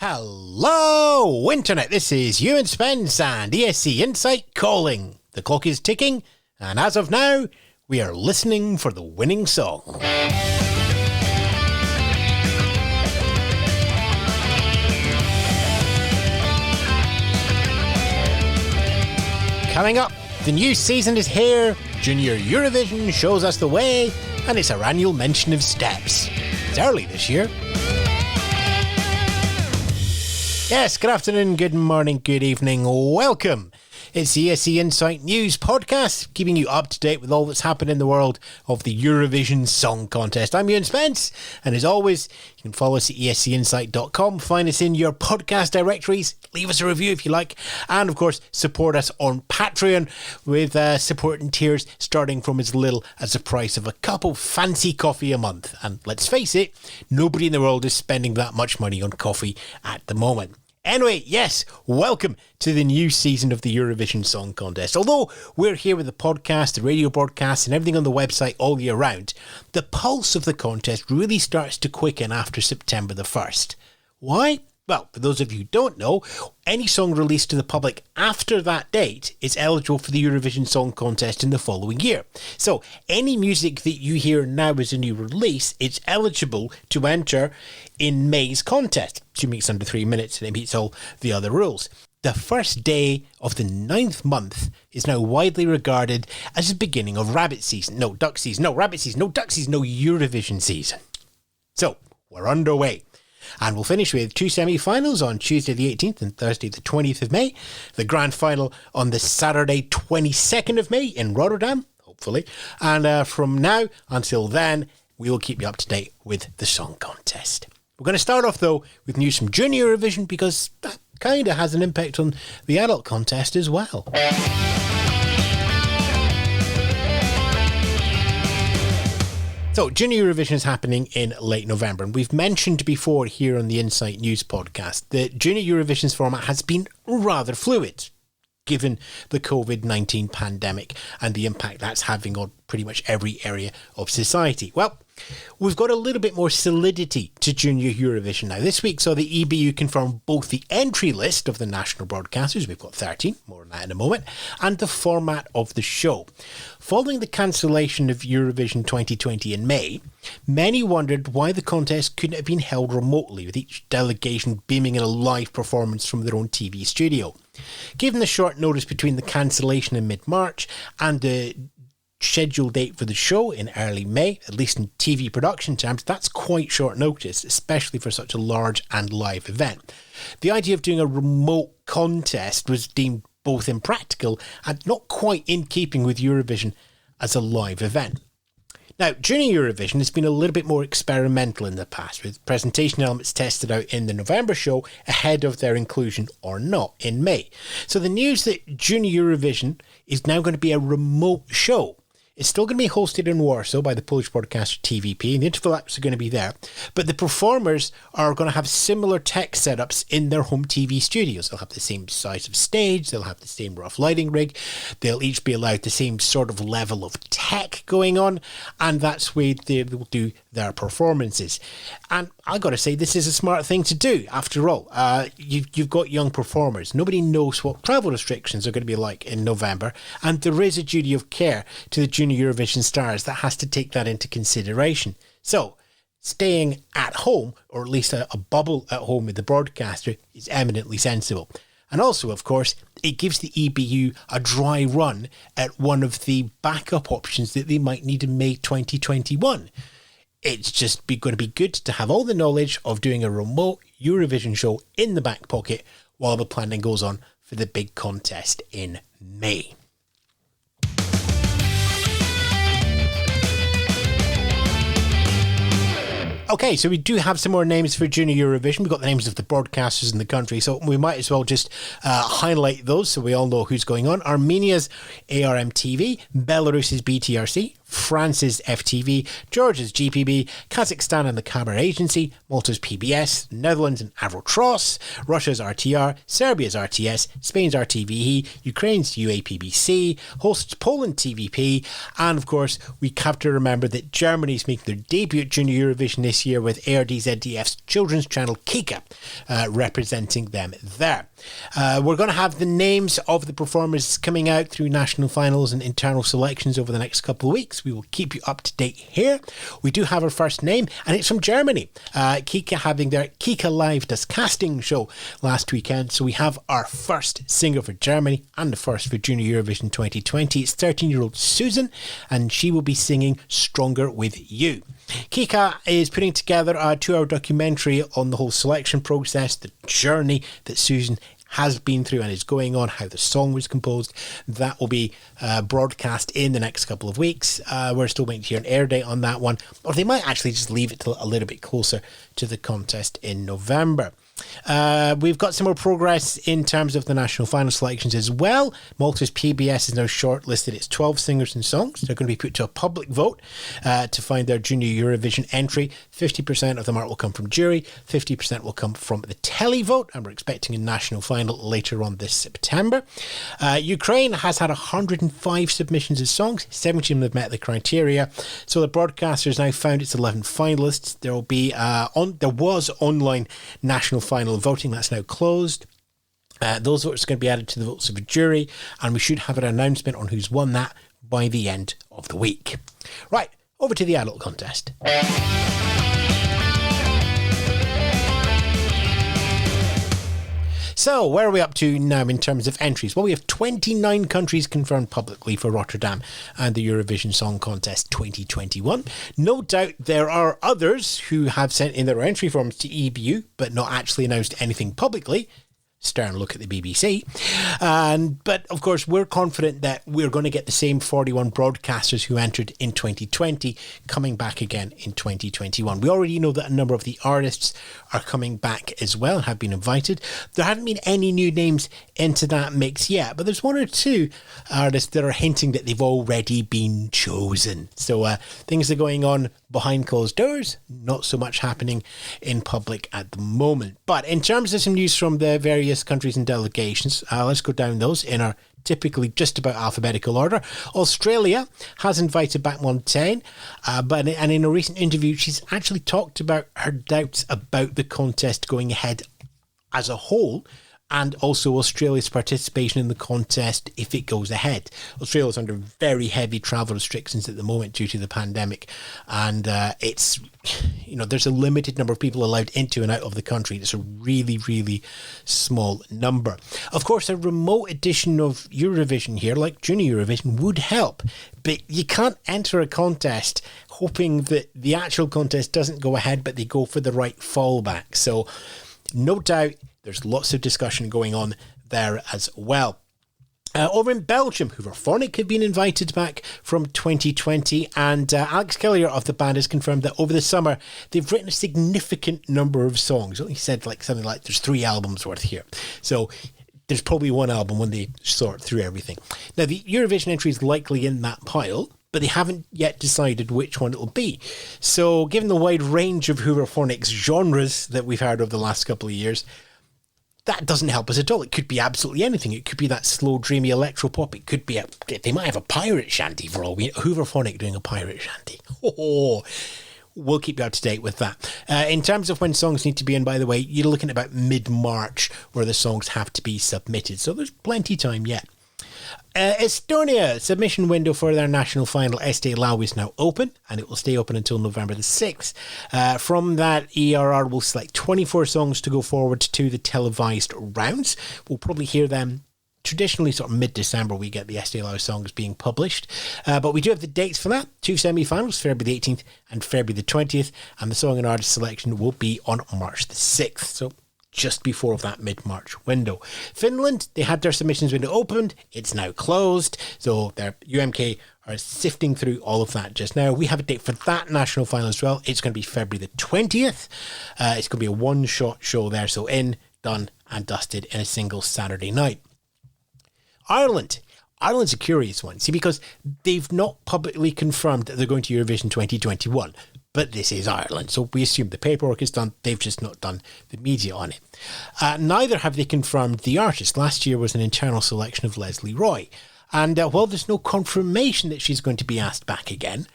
Hello, Internet. This is Ewan Spence and ESC Insight calling. The clock is ticking, and as of now, we are listening for the winning song. Coming up, the new season is here, Junior Eurovision shows us the way, and it's our annual mention of steps. It's early this year. Yes, good afternoon, good morning, good evening, welcome. It's the ESC Insight News podcast, keeping you up to date with all that's happened in the world of the Eurovision Song Contest. I'm Ewan Spence, and as always, you can follow us at escinsight.com, find us in your podcast directories, leave us a review if you like, and of course, support us on Patreon with supporting tiers starting from as little as the price of a cup of fancy coffee a month. And let's face it, nobody in the world is spending that much money on coffee at the moment. Anyway, yes, welcome to the new season of the Eurovision Song Contest. Although we're here with the podcast, the radio broadcast and everything on the website all year round, the pulse of the contest really starts to quicken after September the 1st. Why? Well, for those of you who don't know, any song released to the public after that date is eligible for the Eurovision Song Contest in the following year. So, any music that you hear now as a new release is eligible to enter in May's contest, assuming it's under 3 minutes and it meets all the other rules. The first day of the 9th month is now widely regarded as the beginning of rabbit season. No, duck season. No, rabbit season. No, duck season. No, Eurovision season. So, we're underway. And we'll finish with two semi-finals on Tuesday the 18th and Thursday the 20th of May. The grand final on the Saturday 22nd of May in Rotterdam, hopefully. And from now until then, we will keep you up to date with the song contest. We're going to start off, though, with news from Junior Eurovision because that kind of has an impact on the adult contest as well. So, Junior Eurovision is happening in late November, and we've mentioned before here on the Insight News podcast that Junior Eurovision's format has been rather fluid, given the COVID-19 pandemic and the impact that's having on pretty much every area of society. Well, we've got a little bit more solidity to Junior Eurovision now. This week saw the EBU confirm both the entry list of the national broadcasters, we've got 13, more on that in a moment, and the format of the show. Following the cancellation of Eurovision 2020 in May, many wondered why the contest couldn't have been held remotely, with each delegation beaming in a live performance from their own TV studio. Given the short notice between the cancellation in mid-March and the scheduled date for the show in early May, at least in TV production terms, that's quite short notice, especially for such a large and live event. The idea of doing a remote contest was deemed both impractical and not quite in keeping with Eurovision as a live event. Now, Junior Eurovision has been a little bit more experimental in the past, with presentation elements tested out in the November show ahead of their inclusion or not in May. So the news that Junior Eurovision is now going to be a remote show. It's still going to be hosted in Warsaw by the Polish broadcaster TVP, and the interval apps are going to be there. But the performers are going to have similar tech setups in their home TV studios. They'll have the same size of stage, they'll have the same rough lighting rig, they'll each be allowed the same sort of level of tech going on, and that's where they will do their performances. And I got to say, this is a smart thing to do. After all, you've got young performers. Nobody knows what travel restrictions are going to be like in November, and there is a duty of care to the Junior Eurovision stars that has to take that into consideration. So, staying at home, or at least a bubble at home with the broadcaster, is eminently sensible. And also, of course, it gives the EBU a dry run at one of the backup options that they might need in May 2021. It's just going to be good to have all the knowledge of doing a remote Eurovision show in the back pocket while the planning goes on for the big contest in May. Okay, so we do have some more names for Junior Eurovision. We've got the names of the broadcasters in the country, so we might as well just highlight those so we all know who's going on. Armenia's ARM TV, Belarus's BTRC, France's FTV, Georgia's GPB, Kazakhstan and the Kabar Agency, Malta's PBS, Netherlands and Avrotros, Russia's RTR, Serbia's RTS, Spain's RTVE, Ukraine's UAPBC, hosts Poland TVP, and of course we have to remember that Germany's making their debut at Junior Eurovision this year with ARD ZDF's children's channel Kika representing them there. We're going to have the names of the performers coming out through national finals and internal selections over the next couple of weeks. We will keep you up to date here. We do have our first name, and it's from Germany. Kika having their Kika Live Das Casting show last weekend. So we have our first singer for Germany and the first for Junior Eurovision 2020. It's 13-year-old Susan, and she will be singing Stronger With You. Kika is putting together a 2-hour documentary on the whole selection process, the journey that Susan has been through and is going on, how the song was composed. That will be broadcast in the next couple of weeks. We're still waiting to hear an air date on that one, or they might actually just leave it till a little bit closer to the contest in November. We've got some more progress in terms of the national final selections as well. Malta's PBS is now shortlisted its 12 singers and songs. They're going to be put to a public vote to find their Junior Eurovision entry. 50% of the mark will come from jury, 50% will come from the televote, and we're expecting a national final later on this September. Ukraine has had 105 submissions of songs, 70 of them have met the criteria. So the broadcaster's now found its 11 finalists. There will be there was online national final voting that's now closed. Those votes are going to be added to the votes of a jury, and we should have an announcement on who's won that by the end of the week. Right, over to the adult contest. So, where are we up to now in terms of entries? Well, we have 29 countries confirmed publicly for Rotterdam and the Eurovision Song Contest 2021. No doubt there are others who have sent in their entry forms to EBU, but not actually announced anything publicly. Stern look at the BBC. But of course, we're confident that we're going to get the same 41 broadcasters who entered in 2020 coming back again in 2021. We already know that a number of the artists are coming back as well, have been invited. There haven't been any new names into that mix yet, but there's one or two artists that are hinting that they've already been chosen. So things are going on behind closed doors, not so much happening in public at the moment. But in terms of some news from the various countries and delegations, let's go down those in our typically just about alphabetical order. Australia has invited back Montaigne, and in a recent interview, she's actually talked about her doubts about the contest going ahead as a whole, and also Australia's participation in the contest if it goes ahead. Australia's under very heavy travel restrictions at the moment due to the pandemic, and there's a limited number of people allowed into and out of the country. It's a really, really small number. Of course, a remote edition of Eurovision here, like Junior Eurovision, would help, but you can't enter a contest hoping that the actual contest doesn't go ahead, but they go for the right fallback. So, no doubt, there's lots of discussion going on there as well. Over in Belgium, Hooverphonic have been invited back from 2020, and Alex Kellier of the band has confirmed that over the summer they've written a significant number of songs. He said something like there's 3 albums worth here. So there's probably one album when they sort through everything. Now, the Eurovision entry is likely in that pile, but they haven't yet decided which one it'll be. So given the wide range of Hooverphonic's genres that we've heard over the last couple of years, that doesn't help us at all. It could be absolutely anything. It could be that slow, dreamy electro-pop. It could be they might have a pirate shanty for all we know. Hooverphonic doing a pirate shanty. We'll keep you up to date with that. In terms of when songs need to be in, by the way, you're looking at about mid-March where the songs have to be submitted. So there's plenty of time yet. Estonia, submission window for their national final Este Lau is now open, and it will stay open until November the 6th. From that, ERR will select 24 songs to go forward to the televised rounds. We'll probably hear them traditionally sort of mid-December. We get the Este Lau songs being published. But we do have the dates for that. 2 semi-finals, February the 18th and February the 20th, and the song and artist selection will be on March the 6th. So just before that mid-March window. Finland, they had their submissions window opened. It's now closed. So their UMK are sifting through all of that just now. We have a date for that national final as well. It's going to be February the 20th. It's going to be a one-shot show there. So in, done and dusted in a single Saturday night. Ireland. Ireland's a curious one, see, because they've not publicly confirmed that they're going to Eurovision 2021, but this is Ireland, so we assume the paperwork is done. They've just not done the media on it. Neither have they confirmed the artist. Last year was an internal selection of Leslie Roy, and while there's no confirmation that she's going to be asked back again,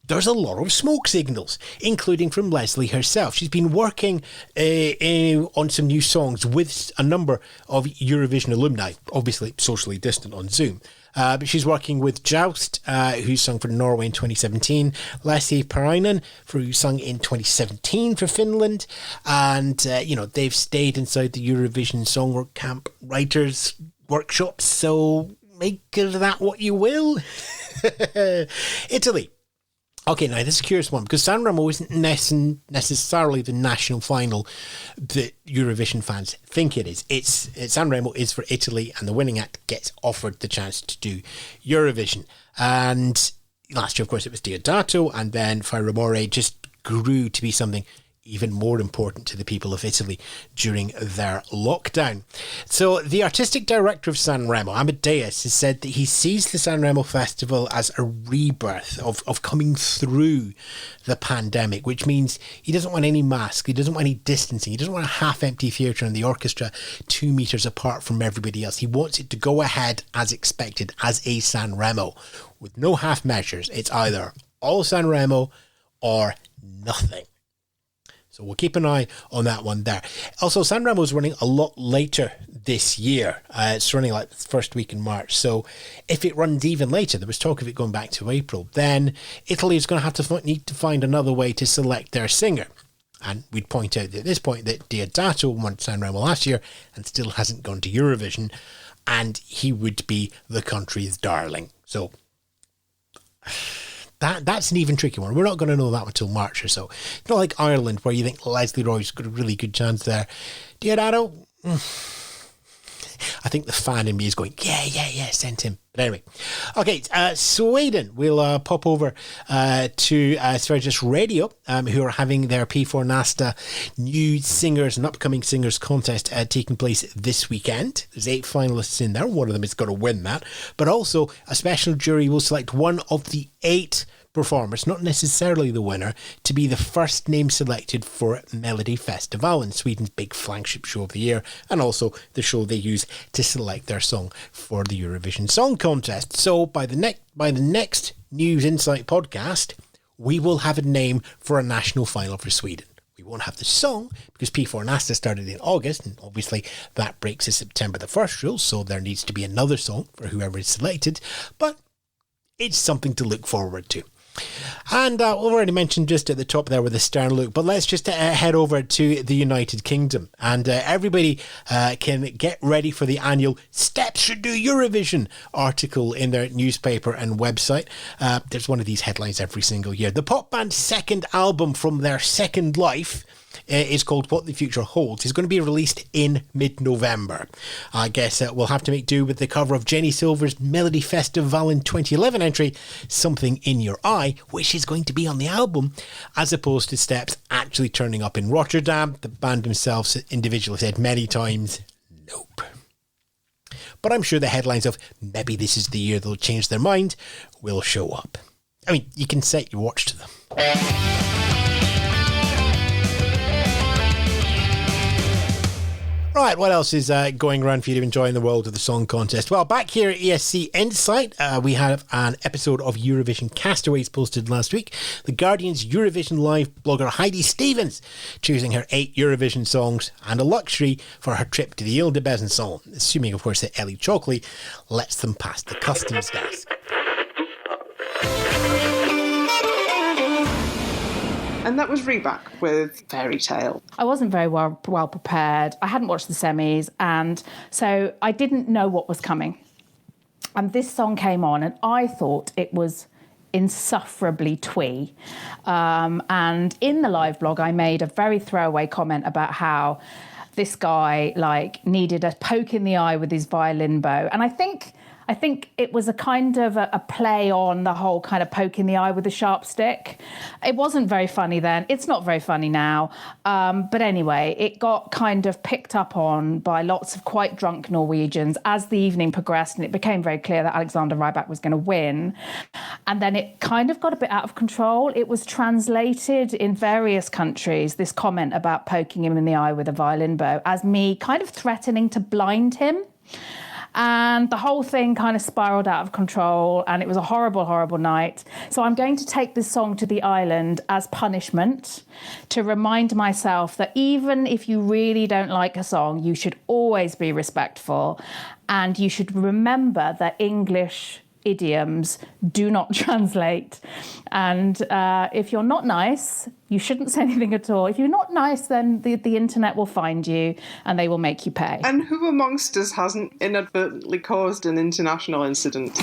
there's a lot of smoke signals, including from Leslie herself. She's been working on some new songs with a number of Eurovision alumni, obviously socially distant on Zoom. But she's working with Joust, who sung for Norway in 2017, Lasse Parainen, who sung in 2017 for Finland. And, they've stayed inside the Eurovision Songwork Camp Writers Workshops, so make of that what you will. Italy. Okay, now this is a curious one, because Sanremo isn't necessarily the national final that Eurovision fans think it is. Sanremo is for Italy, and the winning act gets offered the chance to do Eurovision. And last year, of course, it was Deodato, and then Fire Rumore just grew to be something even more important to the people of Italy during their lockdown. So the artistic director of Sanremo, Amadeus, has said that he sees the Sanremo Festival as a rebirth of coming through the pandemic, which means he doesn't want any mask, he doesn't want any distancing, he doesn't want a half-empty theatre and the orchestra 2 metres apart from everybody else. He wants it to go ahead as expected, as a Sanremo, with no half measures. It's either all Sanremo or nothing. So we'll keep an eye on that one there. Also, Sanremo is running a lot later this year. It's running like the first week in March. So if it runs even later, there was talk of it going back to April, then Italy is going to have to need to find another way to select their singer. And we'd point out at this point that Deodato won Sanremo last year and still hasn't gone to Eurovision. And he would be the country's darling. So that's an even tricky one. We're not going to know that until March or so. It's not like Ireland, where you think Leslie Roy's got a really good chance there. Deodato, I think the fan in me is going, yeah, send him. But anyway, okay, Sweden. We'll pop over to Sveriges Radio, who are having their P4 Nasta new singers and upcoming singers contest taking place this weekend. There's 8 finalists in there. One of them has got to win that. But also, a special jury will select one of the 8 performers, not necessarily the winner, to be the first name selected for Melody Festival, Sweden's big flagship show of the year, and also the show they use to select their song for the Eurovision Song Contest. So by the next News Insight podcast, we will have a name for a national final for Sweden. We won't have the song because P4 Nasta started in August, and obviously that breaks the September the 1st rule, so there needs to be another song for whoever is selected, but it's something to look forward to. And we've already mentioned just at the top there with the Stern look, but let's just head over to the United Kingdom, and everybody can get ready for the annual Steps Should Do Eurovision article in their newspaper and website. There's one of these headlines every single year. The pop band's second album from their second life is called What the Future Holds. It's going to be released in mid-November. I guess we'll have to make do with the cover of Jenny Silver's Melody Festival in 2011 entry, Something in Your Eye, which is going to be on the album, as opposed to Steps actually turning up in Rotterdam. The band themselves individually said many times, nope. But I'm sure the headlines of maybe this is the year they'll change their mind will show up. I mean, you can set your watch to them. Right, what else is going around for you to enjoy in the world of the song contest? Well, back here at ESC Insight, we have an episode of Eurovision Castaways posted last week. The Guardian's Eurovision Live blogger Heidi Stevens choosing her 8 Eurovision songs and a luxury for her trip to the Ile de Besançon, assuming, of course, that Ellie Chalkley lets them pass the customs desk. And that was Reebok with Fairy Tale. I wasn't very well prepared. I hadn't watched the semis, and so I didn't know what was coming. And this song came on, and I thought it was insufferably twee. And in the live blog, I made a very throwaway comment about how this guy needed a poke in the eye with his violin bow. And I think I think it was a kind of a play on the whole kind of poking the eye with a sharp stick. It wasn't very funny then. It's not very funny now. But anyway, it got kind of picked up on by lots of quite drunk Norwegians as the evening progressed, and it became very clear that Alexander Rybak was going to win. And then it kind of got a bit out of control. It was translated in various countries, this comment about poking him in the eye with a violin bow, as me kind of threatening to blind him. And the whole thing kind of spiraled out of control, and it was a horrible, horrible night. So I'm going to take this song to the island as punishment to remind myself that even if you really don't like a song, you should always be respectful, and you should remember that English idioms do not translate. And if you're not nice, you shouldn't say anything at all. If you're not nice, then the internet will find you and they will make you pay. And who amongst us hasn't inadvertently caused an international incident?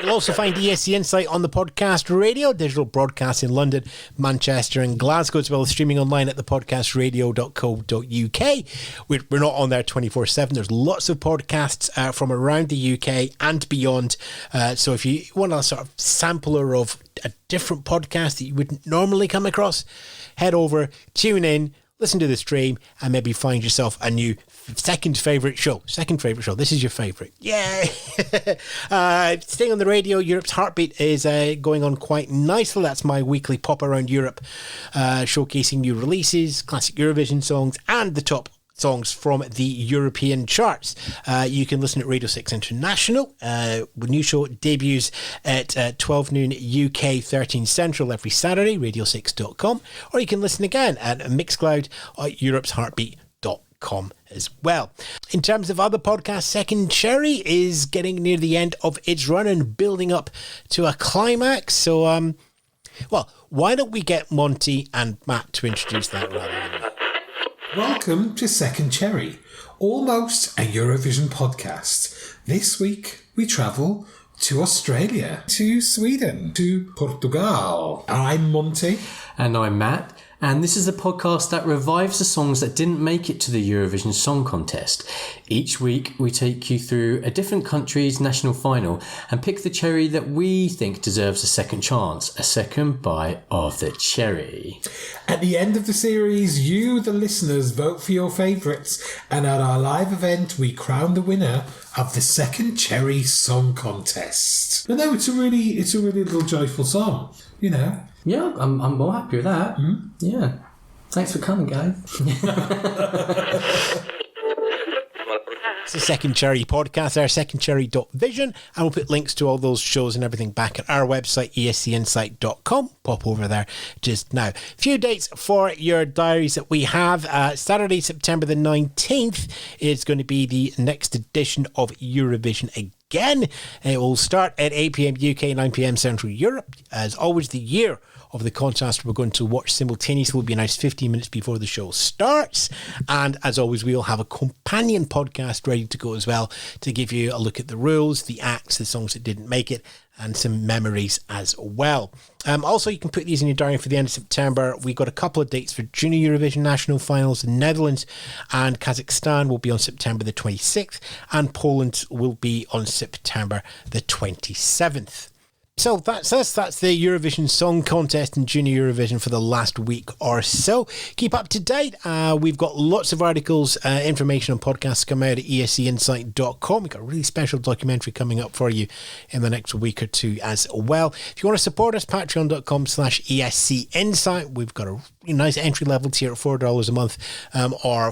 You'll also find ESC Insight on the podcast radio, digital broadcast in London, Manchester and Glasgow, as well as streaming online at thepodcastradio.co.uk. We're not on there 24/7. There's lots of podcasts from around the UK and beyond. So if you want a sort of sampler of a different podcast that you wouldn't normally come across, head over, tune in, listen to the stream, and maybe find yourself a new second favourite show. This is your favourite. Yay! Staying on the radio, Europe's Heartbeat is going on quite nicely. That's my weekly pop around Europe, showcasing new releases, classic Eurovision songs, and the top songs from the European charts. You can listen at Radio 6 International. The new show debuts at 12 noon UK, 13 Central every Saturday, radio6.com. Or you can listen again at Mixcloud or europesheartbeat.com as well. In terms of other podcasts, Second Cherry is getting near the end of its run and building up to a climax. So, well, why don't we get Monty and Matt to introduce that rather than... Welcome to Second Cherry, almost a Eurovision podcast. This week we travel to Australia, to Sweden, to Portugal. I'm Monty. And I'm Matt. And this is a podcast that revives the songs that didn't make it to the Eurovision Song Contest. Each week, we take you through a different country's national final and pick the cherry that we think deserves a second chance, a second bite of the cherry. At the end of the series, you, the listeners, vote for your favourites, and at our live event, we crown the winner of the Second Cherry Song Contest. But no, it's a really little joyful song, you know. Yeah, I'm more happy with that. Mm? Yeah. Thanks for coming, guys. It's the Second Cherry podcast, our secondcherry.vision, and we'll put links to all those shows and everything back at our website, escinsight.com. Pop over there just now. Few dates for your diaries that we have. Saturday, September the 19th is going to be the next edition of Eurovision again. It will start at 8 p.m. UK, 9 p.m. Central Europe. As always, the year of the contest we're going to watch simultaneously will be announced 15 minutes before the show starts. And as always, we'll have a companion podcast ready to go as well to give you a look at the rules, the acts, the songs that didn't make it, and some memories as well. Also, you can put these in your diary for the end of September. We've got a couple of dates for Junior Eurovision National Finals. The Netherlands and Kazakhstan will be on September the 26th, and Poland will be on September the 27th. So that's us. That's the Eurovision Song Contest and Junior Eurovision for the last week or so. Keep up to date. We've got lots of articles, information on podcasts coming out at escinsight.com. We've got a really special documentary coming up for you in the next week or two as well. If you want to support us, patreon.com/escinsight. We've got a really nice entry-level tier at $4 a month, or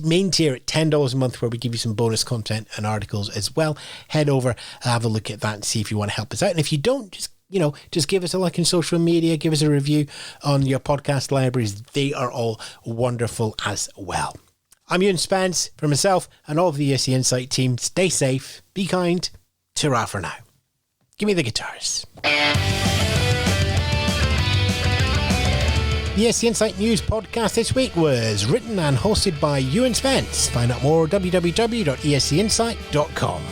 main tier at $10 a month, where we give you some bonus content and articles as well. Head over, have a look at that and see if you want to help us out. And if you don't, just give us a like on social media, give us a review on your podcast libraries. They are all wonderful as well. I'm Ewan Spence. For myself and all of the ESC Insight team, stay safe, be kind, ta-ra for now. Give me the guitars. The ESC Insight News podcast this week was written and hosted by Ewan Spence. Find out more at www.escinsight.com.